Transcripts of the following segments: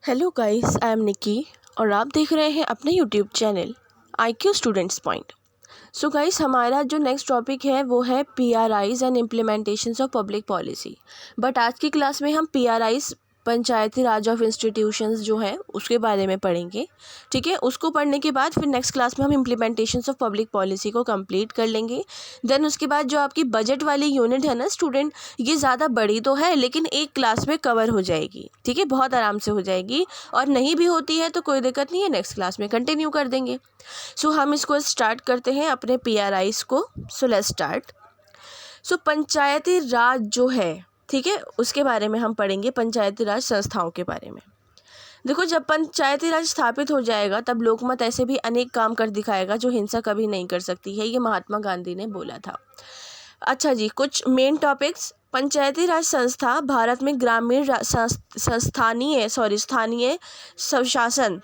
Hello guys, I am निकी और आप देख रहे हैं अपने YouTube channel IQ students point. So guys, हमारा जो नेक्स्ट टॉपिक है वो है PRIs and implementations of public policy. But आज की क्लास में हम PRIs Panchayati Raj of institutions जो है उसके बारे में पढ़ेंगे। ठीक है, उसको पढ़ने के बाद फिर नेक्स्ट क्लास में हम इम्प्लीमेंटेशंस ऑफ पब्लिक पॉलिसी को कंप्लीट कर लेंगे। देन उसके बाद जो आपकी बजट वाली यूनिट है ना स्टूडेंट, ये ज़्यादा बड़ी तो है लेकिन एक क्लास में कवर हो जाएगी। ठीक है, बहुत आराम से हो जाएगी, और नहीं भी होती है तो कोई दिक्कत नहीं है, नेक्स्ट क्लास में कंटिन्यू कर देंगे। सो हम इसको स्टार्ट करते हैं अपने PRIs को। So let's start. सो पंचायती राज जो है, ठीक है, उसके बारे में हम पढ़ेंगे, पंचायती राज संस्थाओं के बारे में। देखो, जब पंचायती राज स्थापित हो जाएगा तब लोकमत ऐसे भी अनेक काम कर दिखाएगा जो हिंसा कभी नहीं कर सकती है, ये महात्मा गांधी ने बोला था। अच्छा जी, कुछ मेन टॉपिक्स। पंचायती राज संस्था भारत में ग्रामीण स्थानीय स्वशासन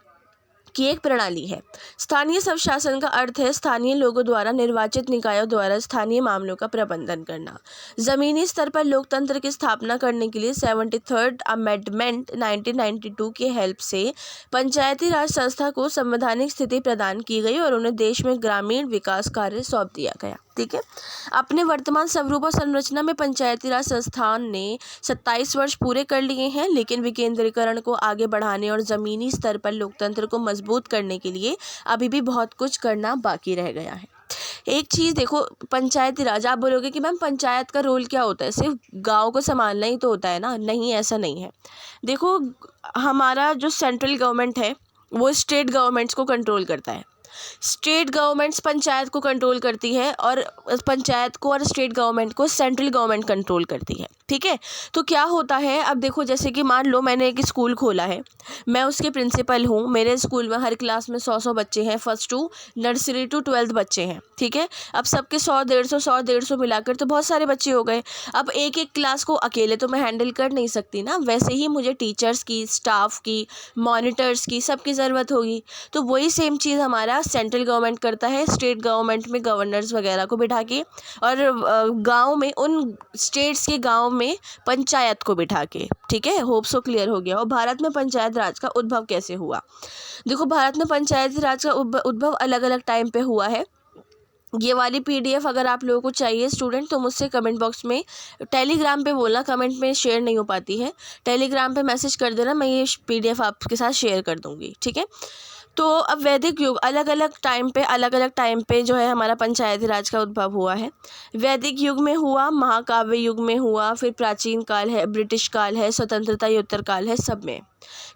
की एक प्रणाली है। स्थानीय स्वशासन का अर्थ है स्थानीय लोगों द्वारा निर्वाचित निकायों द्वारा स्थानीय मामलों का प्रबंधन करना। जमीनी स्तर पर लोकतंत्र की स्थापना करने के लिए 73rd अमेंडमेंट 1992 की हेल्प से पंचायती राज संस्था को संवैधानिक स्थिति प्रदान की गई और उन्हें देश में ग्रामीण विकास कार्य सौंप दिया गया। ठीक है, अपने वर्तमान स्वरूप और संरचना में पंचायती राज संस्थान ने 27 वर्ष पूरे कर लिए हैं, लेकिन विकेंद्रीकरण को आगे बढ़ाने और ज़मीनी स्तर पर लोकतंत्र को मजबूत करने के लिए अभी भी बहुत कुछ करना बाकी रह गया है। एक चीज़ देखो, पंचायती राज, आप बोलोगे कि मैम पंचायत का रोल क्या होता है, सिर्फ गाँव को संभालना ही तो होता है ना? नहीं, ऐसा नहीं है। देखो, हमारा जो सेंट्रल गवर्नमेंट है वो स्टेट गवर्नमेंट्स को कंट्रोल करता है। स्टेट गवर्नमेंट्स पंचायत को कंट्रोल करती है और पंचायत को और स्टेट गवर्नमेंट को सेंट्रल गवर्नमेंट कंट्रोल करती है। ठीक है, तो क्या होता है, अब देखो, जैसे कि मान लो मैंने एक स्कूल खोला है, मैं उसके प्रिंसिपल हूँ, मेरे स्कूल में हर क्लास में 100 बच्चे हैं, first to nursery to 12th बच्चे हैं। ठीक है, अब सबके 100 150 मिलाकर तो बहुत सारे बच्चे हो गए। अब एक एक क्लास को अकेले तो मैं हैंडल कर नहीं सकती ना, वैसे ही मुझे टीचर्स की, स्टाफ की, मॉनिटर्स की, सबकी ज़रूरत होगी। तो वही सेम चीज़ हमारा सेंट्रल गवर्नमेंट करता है, स्टेट गवर्नमेंट में गवर्नर्स वगैरह को बिठा के, और गांव में, उन स्टेट्स के गांव में पंचायत को बिठा के। ठीक है, होप सो क्लियर हो गया। और भारत में पंचायत राज का उद्भव कैसे हुआ? देखो, भारत में पंचायती राज का उद्भव अलग अलग टाइम पे हुआ है। ये वाली PDF अगर आप लोगों को चाहिए स्टूडेंट तो मुझसे कमेंट बॉक्स में, टेलीग्राम पे बोलना, कमेंट में शेयर नहीं हो पाती है, टेलीग्राम पे मैसेज कर देना, मैं ये PDF आपके साथ शेयर कर दूँगी। ठीक है, तो अब वैदिक युग, अलग अलग टाइम पे जो है हमारा पंचायती राज का उद्भव हुआ है। वैदिक युग में हुआ, महाकाव्य युग में हुआ, फिर प्राचीन काल है, ब्रिटिश काल है, स्वतंत्रता योत्तर काल है, सब में।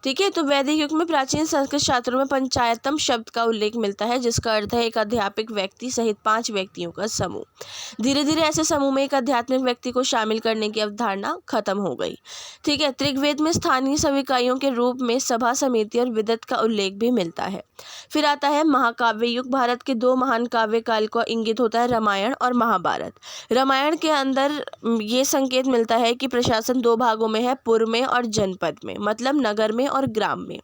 ठीक है, तो वैदिक युग में प्राचीन संस्कृत शास्त्रों में पंचायतम शब्द का उल्लेख मिलता है, जिसका अर्थ है एक आध्यात्मिक व्यक्ति सहित 5 व्यक्तियों का समूह। धीरे धीरे ऐसे समूह में एक आध्यात्मिक व्यक्ति को शामिल करने की अवधारणा खत्म हो गई। ठीक है, ऋग्वेद में स्थानीय सविकाइयों के रूप में सभा, समिति और विदत का उल्लेख भी मिलता है। फिर आता है महाकाव्य युग। भारत के 2 महान काव्य काल को इंगित होता है, रामायण और महाभारत। रामायण के अंदर ये संकेत मिलता है कि प्रशासन 2 भागों में है, पुर में और जनपद में, मतलब नगर में और ग्राम में।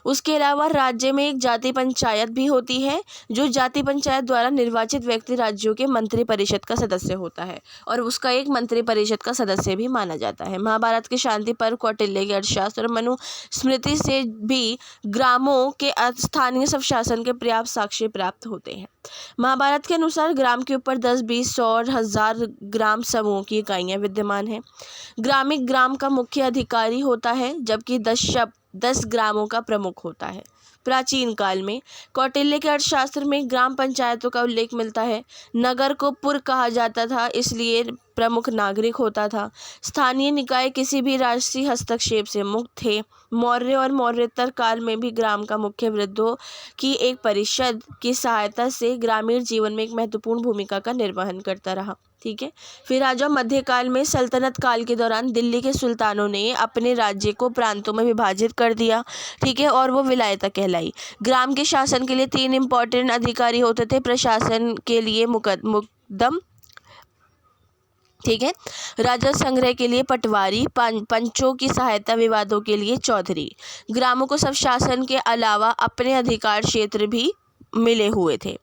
उसके अलावा राज्य में एक जाति पंचायत भी होती है, जो जाति पंचायत द्वारा निर्वाचित व्यक्ति राज्यों के मंत्री परिषद का सदस्य होता है, और उसका एक मंत्री परिषद का सदस्य भी माना जाता है। महाभारत के शांति पर्व, कौटिल्य के अर्थशास्त्र और मनुस्मृति से भी ग्रामों के स्थानीय स्वशासन के पर्याप्त साक्ष्य प्राप्त होते हैं। महाभारत के अनुसार ग्राम के ऊपर 10, 20, 100 और 1000 ग्राम समूह की इकाइयां विद्यमान हैं। ग्रामीण ग्राम का मुख्य अधिकारी होता है, जबकि 10 ग्रामों का प्रमुख होता है। प्राचीन काल में कौटिल्य के अर्थशास्त्र में ग्राम पंचायतों का उल्लेख मिलता है। नगर को पुर कहा जाता था, इसलिए प्रमुख नागरिक होता था। स्थानीय निकाय किसी भी राजसी हस्तक्षेप से मुक्त थे। मौर्य और मौर्योत्तर काल में भी ग्राम का मुख्य वृद्धों की एक परिषद की सहायता से ग्रामीण जीवन में एक महत्वपूर्ण भूमिका का निर्वहन करता रहा। ठीक है, फिर आ जाओ मध्यकाल में। सल्तनत काल के दौरान दिल्ली के सुल्तानों ने अपने राज्य को प्रांतों में विभाजित कर दिया। ठीक है, और वो विलायता कहलाई। ग्राम के शासन के लिए 3 इंपॉर्टेंट अधिकारी होते थे। प्रशासन के लिए मुकद्दम, ठीक है, राजस्व संग्रह के लिए पटवारी, पंचों की सहायता विवादों के लिए चौधरी। ग्रामों को स्वशासन के अलावा अपने अधिकार क्षेत्र भी मिले हुए थे।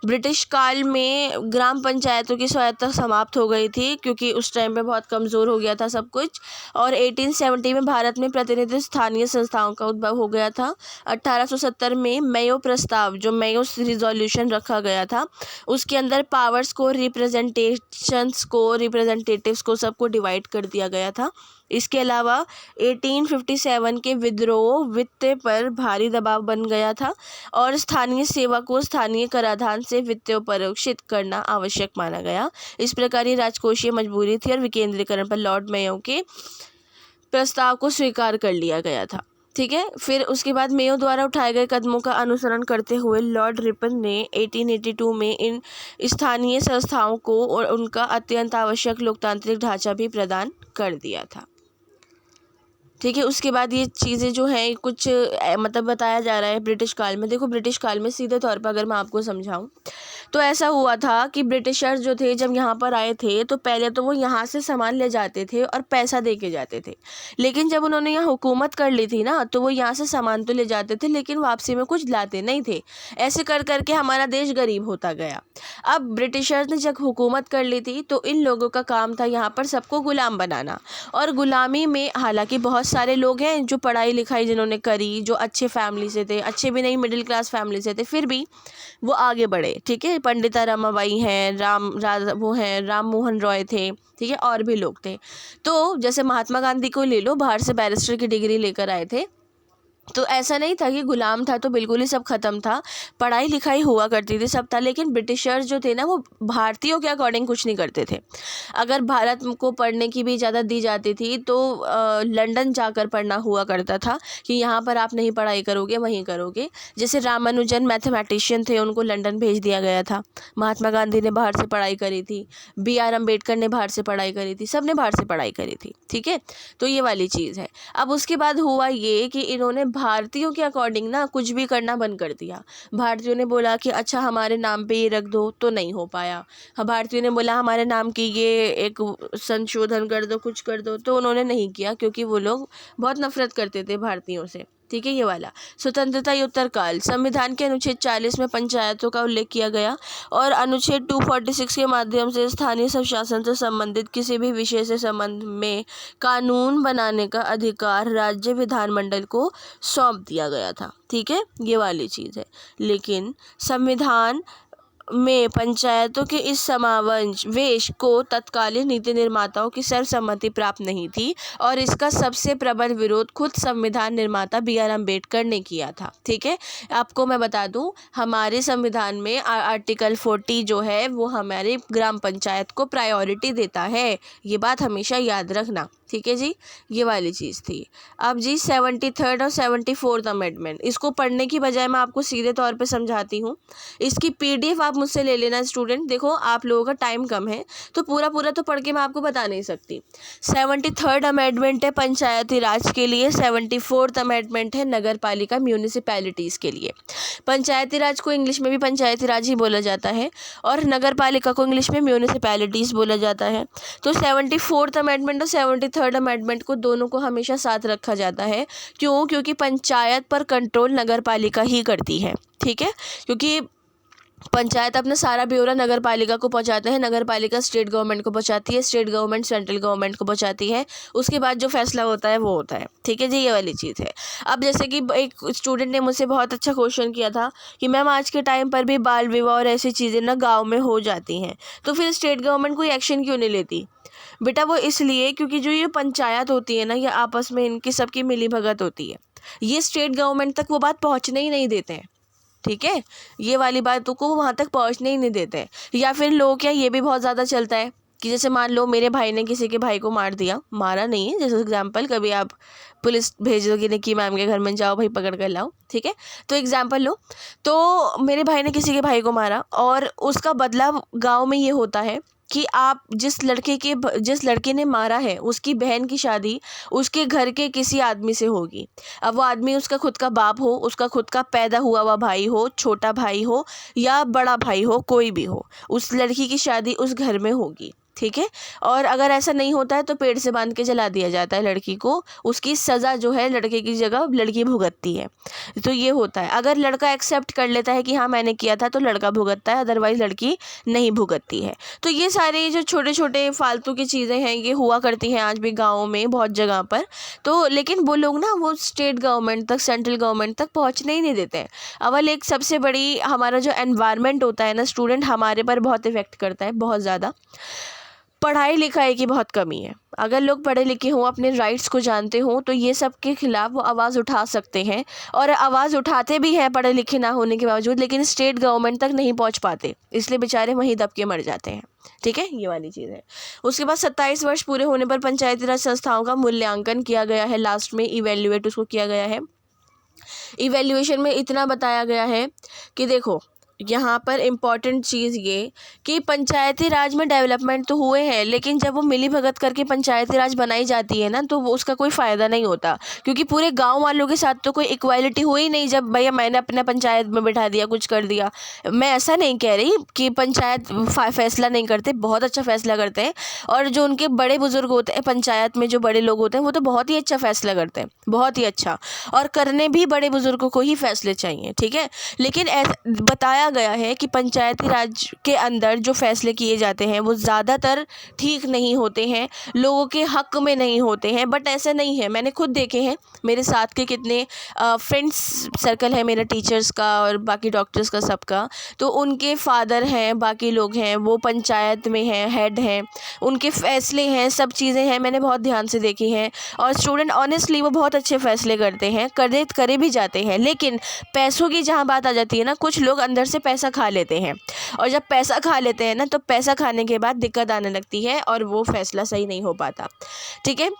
ब्रिटिश काल में ग्राम पंचायतों की स्वायत्तता समाप्त हो गई थी क्योंकि उस टाइम पे बहुत कमज़ोर हो गया था सब कुछ। और 1870 में भारत में प्रतिनिधि स्थानीय संस्थाओं का उद्भव हो गया था। 1870 में मेयो प्रस्ताव, जो मेयो रिजोल्यूशन रखा गया था, उसके अंदर पावर्स को, रिप्रेजेंटेटिव्स को सबको डिवाइड कर दिया गया था। इसके अलावा 1857 के विद्रोह वित्त पर भारी दबाव बन गया था और स्थानीय सेवा को स्थानीय कराधान से वित्तोपरोक्षित करना आवश्यक माना गया। इस प्रकार ये राजकोषीय मजबूरी थी और विकेंद्रीकरण पर लॉर्ड मेयो के प्रस्ताव को स्वीकार कर लिया गया था। ठीक है। फिर उसके बाद मेयो द्वारा उठाए गए कदमों का अनुसरण करते हुए लॉर्ड रिपन ने 1882 में इन स्थानीय संस्थाओं को और उनका अत्यंत आवश्यक लोकतांत्रिक ढांचा भी प्रदान कर दिया था। ठीक है। उसके बाद ये चीज़ें जो हैं कुछ मतलब बताया जा रहा है ब्रिटिश काल में। देखो, ब्रिटिश काल में सीधे तौर पर अगर मैं आपको समझाऊं तो ऐसा हुआ था कि ब्रिटिशर्स जो थे जब यहाँ पर आए थे तो पहले तो वो यहाँ से सामान ले जाते थे और पैसा दे के जाते थे, लेकिन जब उन्होंने यहाँ हुकूमत कर ली थी ना तो वो यहाँ से सामान तो ले जाते थे लेकिन वापसी में कुछ लाते नहीं थे। ऐसे कर करके हमारा देश गरीब होता गया। अब ब्रिटिशर्स ने जब हुकूमत कर ली थी तो इन लोगों का काम था यहाँ पर सबको गुलाम बनाना। और गुलामी में हालांकि बहुत सारे लोग हैं जो पढ़ाई लिखाई जिन्होंने करी, जो अच्छे फैमिली से थे, अच्छे भी नहीं मिडिल क्लास फैमिली से थे, फिर भी वो आगे बढ़े। ठीक है। पंडिता रमाबाई हैं, राम मोहन रॉय थे, ठीक है, और भी लोग थे। तो जैसे महात्मा गांधी को ले लो, बाहर से बैरिस्टर की डिग्री लेकर आए थे। तो ऐसा नहीं था कि गुलाम था तो बिल्कुल ही सब खत्म था, पढ़ाई लिखाई हुआ करती थी, सब था। लेकिन ब्रिटिशर्स जो थे ना वो भारतीयों के अकॉर्डिंग कुछ नहीं करते थे। अगर भारत को पढ़ने की भी इजाज़त दी जाती थी तो लंदन जाकर पढ़ना हुआ करता था कि यहाँ पर आप नहीं पढ़ाई करोगे, वहीं करोगे। जैसे रामानुजन मैथमेटिशियन थे, उनको लंदन भेज दिया गया था। महात्मा गांधी ने बाहर से पढ़ाई करी थी, BR अम्बेडकर ने बाहर से पढ़ाई करी थी, सब ने बाहर से पढ़ाई करी थी। ठीक है। तो ये वाली चीज़ है। अब उसके बाद हुआ ये कि इन्होंने भारतीयों के अकॉर्डिंग ना कुछ भी करना बंद कर दिया। भारतीयों ने बोला कि अच्छा हमारे नाम पे ये रख दो, तो नहीं हो पाया। भारतीयों ने बोला हमारे नाम की ये एक संशोधन कर दो, कुछ कर दो, तो उन्होंने नहीं किया क्योंकि वो लोग बहुत नफरत करते थे भारतीयों से। ठीक है। ये वाला स्वतंत्रता युत्तर काल, संविधान के अनुच्छेद 40 में पंचायतों का उल्लेख किया गया और अनुच्छेद 246 के माध्यम से स्थानीय स्वशासन से संबंधित किसी भी विषय से संबंध में कानून बनाने का अधिकार राज्य विधानमंडल को सौंप दिया गया था। ठीक है। ये वाली चीज़ है। लेकिन संविधान में पंचायतों के इस समावेश को तत्कालीन नीति निर्माताओं की सर्वसम्मति प्राप्त नहीं थी और इसका सबसे प्रबल विरोध खुद संविधान निर्माता BR अम्बेडकर ने किया था। ठीक है। आपको मैं बता दूं, हमारे संविधान में आर्टिकल 40 जो है वो हमारे ग्राम पंचायत को प्रायोरिटी देता है। ये बात हमेशा याद रखना। ठीक है जी। ये वाली चीज़ थी। अब जी 73rd और 74th अमेंडमेंट, इसको पढ़ने की बजाय मैं आपको सीधे तौर पे समझाती हूँ। इसकी PDF आप मुझसे ले लेना स्टूडेंट। देखो आप लोगों का टाइम कम है तो पूरा तो पढ़ के मैं आपको बता नहीं सकती। 73rd अमेंडमेंट है पंचायती राज के लिए, 74th अमेंडमेंट है नगर पालिका म्यूनिसिपैलिटीज़ के लिए। पंचायती राज को इंग्लिश में भी पंचायती राज ही बोला जाता है और नगर पालिका को इंग्लिश में म्यूनिसिपैलिटीज़ बोला जाता है। तो 74th अमेंडमेंट और 73rd अमेंडमेंट को दोनों को हमेशा साथ रखा जाता है। क्यों? क्योंकि पंचायत पर कंट्रोल नगर पालिका ही करती है। ठीक है। क्योंकि पंचायत अपना सारा ब्यौरा नगर पालिका को पहुंचाते हैं, नगर पालिका स्टेट गवर्नमेंट को पहुंचाती है, स्टेट गवर्नमेंट सेंट्रल गवर्नमेंट को पहुंचाती है। उसके बाद जो फैसला होता है वो होता है। ठीक है जी। ये वाली चीज़ है। अब जैसे कि एक स्टूडेंट ने मुझसे बहुत अच्छा क्वेश्चन किया था कि मैम आज के टाइम पर भी बाल विवाह और ऐसी चीज़ें ना गाँव में हो जाती हैं, तो फिर स्टेट गवर्नमेंट कोई एक्शन क्यों नहीं लेती? बेटा वो इसलिए क्योंकि जो ये पंचायत होती है ना, ये आपस में इनकी सबकी मिली भगत होती है। ये स्टेट गवर्नमेंट तक वो बात पहुंचने ही नहीं देते हैं। ठीक है। ये वाली बातों को वहाँ तक पहुँचने ही नहीं देते हैं। या फिर लोग क्या, ये भी बहुत ज़्यादा चलता है कि जैसे मान लो मेरे भाई ने किसी के भाई को मार दिया, मारा नहीं है, जैसे एग्जाम्पल कभी आप पुलिस भेज दोगे नहीं कि मैम के घर में जाओ भाई पकड़ कर लाओ। ठीक है। तो एग्जाम्पल लो, तो मेरे भाई ने किसी के भाई को मारा और उसका बदला गाँव में ये होता है कि आप जिस लड़के ने मारा है उसकी बहन की शादी उसके घर के किसी आदमी से होगी। अब वो आदमी उसका खुद का बाप हो, उसका खुद का पैदा हुआ हुआ भाई हो, छोटा भाई हो या बड़ा भाई हो, कोई भी हो, उस लड़की की शादी उस घर में होगी। ठीक है। और अगर ऐसा नहीं होता है तो पेड़ से बांध के जला दिया जाता है लड़की को, उसकी सज़ा जो है लड़के की जगह लड़की भुगतती है। तो ये होता है, अगर लड़का एक्सेप्ट कर लेता है कि हाँ मैंने किया था तो लड़का भुगतता है, अदरवाइज़ लड़की नहीं भुगतती है। तो ये सारे जो छोटे छोटे फालतू की चीज़ें हैं ये हुआ करती हैं आज भी गाँव में बहुत जगह पर। तो लेकिन वो लोग ना वो स्टेट गवर्नमेंट तक, सेंट्रल गवर्नमेंट तक पहुँचने ही नहीं देते हैं। अव्वल एक सबसे बड़ी हमारा जो एनवायरनमेंट होता है ना स्टूडेंट, हमारे पर बहुत इफ़ेक्ट करता है, बहुत ज़्यादा। पढ़ाई लिखाई की बहुत कमी है। अगर लोग पढ़े लिखे हों, अपने राइट्स को जानते हों, तो ये सब के खिलाफ वो आवाज़ उठा सकते हैं, और आवाज़ उठाते भी हैं पढ़े लिखे ना होने के बावजूद, लेकिन स्टेट गवर्नमेंट तक नहीं पहुंच पाते, इसलिए बेचारे वहीं दब के मर जाते हैं। ठीक है, ये वाली चीज़ है। उसके बाद 27 वर्ष पूरे होने पर पंचायती राज संस्थाओं का मूल्यांकन किया गया है, लास्ट में इवेल्युएट उसको किया गया है। इवेल्युएशन में इतना बताया गया है कि देखो यहाँ पर इम्पॉर्टेंट चीज़ ये कि पंचायती राज में डेवलपमेंट तो हुए हैं, लेकिन जब वो मिली भगत करके पंचायती राज बनाई जाती है ना तो वो उसका कोई फ़ायदा नहीं होता, क्योंकि पूरे गांव वालों के साथ तो कोई इक्वालिटी हुई नहीं। जब भैया मैंने अपना पंचायत में बिठा दिया, कुछ कर दिया, मैं ऐसा नहीं कह रही कि पंचायत फैसला नहीं करते, बहुत अच्छा फैसला करते हैं, और जो उनके बड़े बुजुर्ग होते हैं पंचायत में, जो बड़े लोग होते हैं वो तो बहुत ही अच्छा फैसला करते हैं, बहुत ही अच्छा, और करने भी बड़े बुजुर्गों को ही फैसले चाहिए। ठीक है, लेकिन बताया गया है कि पंचायती राज के अंदर जो फैसले किए जाते हैं वो ज़्यादातर ठीक नहीं होते हैं, लोगों के हक में नहीं होते हैं। बट ऐसा नहीं है, मैंने खुद देखे हैं, मेरे साथ के कितने फ्रेंड्स सर्कल है मेरा, टीचर्स का और बाकी डॉक्टर्स का, सबका, तो उनके फादर हैं, बाकी लोग हैं, वो पंचायत में हैं, हेड हैं, उनके फैसले हैं, सब चीज़ें हैं, मैंने बहुत ध्यान से देखी हैं। और स्टूडेंट ऑनेस्टली वो बहुत अच्छे फैसले करते हैं, करे भी जाते हैं, लेकिन पैसों की जहाँ बात आ जाती है ना, कुछ लोग अंदर से पैसा खा लेते हैं, और जब पैसा खा लेते हैं ना तो पैसा खाने के बाद दिक्कत आने लगती है और वो फैसला सही नहीं हो पाता। ठीक है,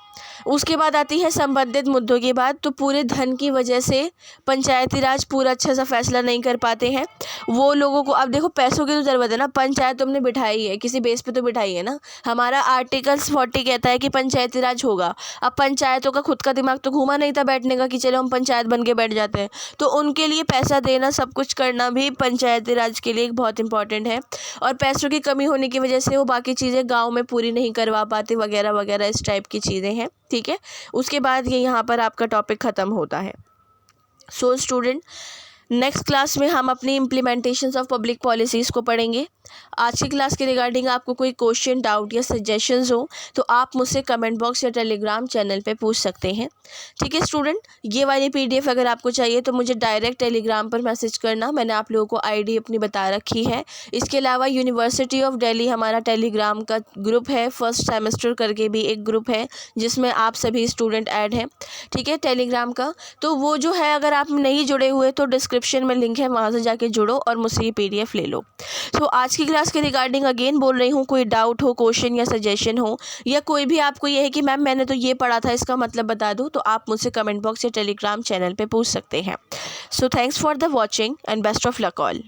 उसके बाद आती है संबंधित मुद्दों की बात। तो पूरे धन की वजह से पंचायती राज पूरा अच्छा सा फैसला नहीं कर पाते हैं वो लोगों को। अब देखो पैसों की तो ज़रूरत है ना, पंचायत तुमने बिठाई है, किसी बेस पे तो बिठाई है ना। हमारा आर्टिकल 40 कहता है कि पंचायती राज होगा। अब पंचायतों का खुद का दिमाग तो घूमा नहीं था बैठने का कि चलो हम पंचायत बन के बैठ जाते हैं, तो उनके लिए पैसा देना, सब कुछ करना भी पंचायती राज के लिए बहुत इंपॉर्टेंट है। और पैसों की कमी होने की वजह से वो बाकी चीज़ें गाँव में पूरी नहीं करवा पाते, वगैरह वगैरह, इस टाइप की चीज़ें हैं। ठीक है, उसके बाद ये यहाँ पर आपका टॉपिक ख़त्म होता है। सो स्टूडेंट, नेक्स्ट क्लास में हम अपनी इम्प्लीमेंटेशंस ऑफ पब्लिक पॉलिसीज़ को पढ़ेंगे। आज की क्लास के रिगार्डिंग आपको कोई क्वेश्चन, डाउट या सजेशंस हो तो आप मुझसे कमेंट बॉक्स या टेलीग्राम चैनल पे पूछ सकते हैं। ठीक है स्टूडेंट, ये वाली PDF अगर आपको चाहिए तो मुझे डायरेक्ट टेलीग्राम पर मैसेज करना, मैंने आप लोगों को ID अपनी बता रखी है। इसके अलावा यूनिवर्सिटी ऑफ दिल्ली हमारा टेलीग्राम का ग्रुप है, फर्स्ट सेमेस्टर करके भी एक ग्रुप है जिसमें आप सभी स्टूडेंट ऐड हैं। ठीक है, टेलीग्राम का, तो वो जो है अगर आप नहीं जुड़े हुए तो डिस्क्रिप्शन में लिंक है, वहाँ से जाके जुड़ो और मुझसे ये PDF ले लो। तो आज की क्लास के रिगार्डिंग अगेन बोल रही हूँ, कोई डाउट हो, क्वेश्चन या सजेशन हो, या कोई भी आपको ये है कि मैम मैंने तो ये पढ़ा था इसका मतलब बता दूँ, तो आप मुझसे कमेंट बॉक्स या टेलीग्राम चैनल पे पूछ सकते हैं। So thanks for the watching and best of luck all.